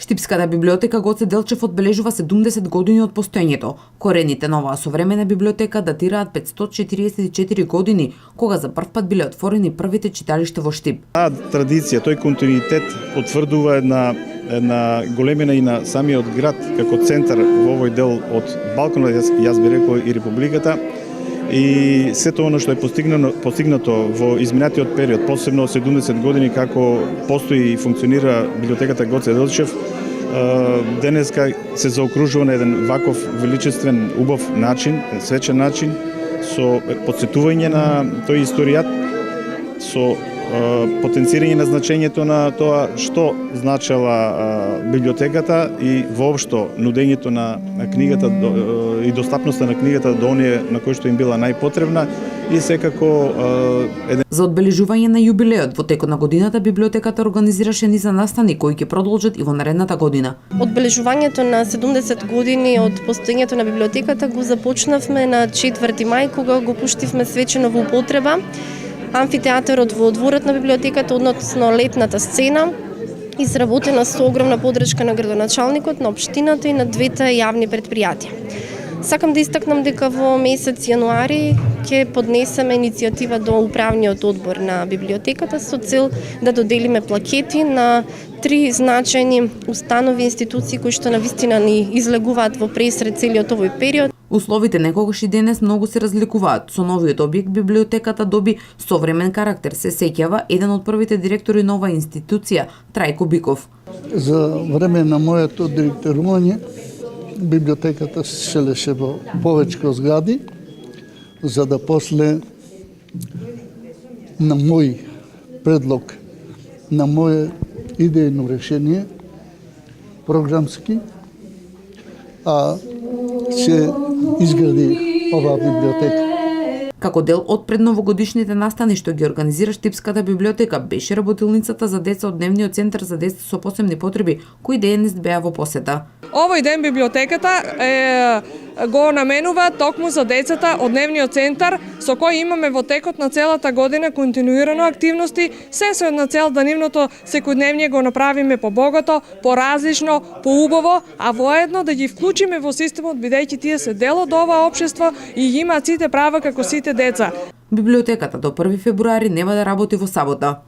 Штипската библиотека Гоце Делчев одбележува 70 години од постоењето. Корените на оваа современа библиотека датираат 544 години, кога за прв пат биле отворени првите читалишта во Штип. Таа традиција, тој континуитет потврдува една големина и на самиот град како центар во овој дел од Балканот, јас би рекол и Републиката. И сето оно што е постигнато во изминатиот период, посебно 70 години како постои и функционира библиотеката Гоце Делчев, денеска се заокружува на еден ваков величествен, убав начин, свечен начин, со потсетување на тој историјат, со потенцирање на значењето на тоа што значела библиотеката и воопшто нудењето на книгата и достапноста на книгата до оние на кои што им била најпотребна и секако За одбележување на јубилеот во текот на годината библиотеката организираше низ настани кои ќе продолжат и во наредната година. Одбележувањето на 70 години од постоењето на библиотеката го започнавме на 4 мај кога го пуштивме свечено во употреба амфитеатарот во дворот на библиотеката, односно летната сцена, изработена со огромна подршка на градоначалникот, на општината и на двете јавни претпријатија. Сакам да истакнам дека во месец јануари ќе поднесеме иницијатива до управниот одбор на библиотеката со цел да доделиме плакети на 3 значајни установи и институции кои што навистина ни излегуваат во пресред целиот овој период. Условите некогаш и денес многу се разликуваат. Со новиот објект библиотеката доби современ карактер, се сеќава еден од првите директори на оваа институција, Трајко Биков. За време на моето директорување библиотеката се селеше во повеќе згради, за да после на мој предлог, на моје идејно решение, програмски, се изгради оваа библиотека. Како дел од предновогодишните настани што ги организира Штипската библиотека беше работилницата за деца од Дневниот центар за деца со посебни потреби, кој денес беа во посета. Овој ден библиотеката го наменува токму за децата од Дневниот центар, со кој имаме во текот на целата година континуирано активности, се со една цел да нивното секојдневие го направиме побогато, поразлично, поубаво, а воедно да ги вклучиме во системот, бидејќи тие се дел од оваа општество и имаат сите права како сите деца. Библиотеката до 1 февруари нема да работи во сабота.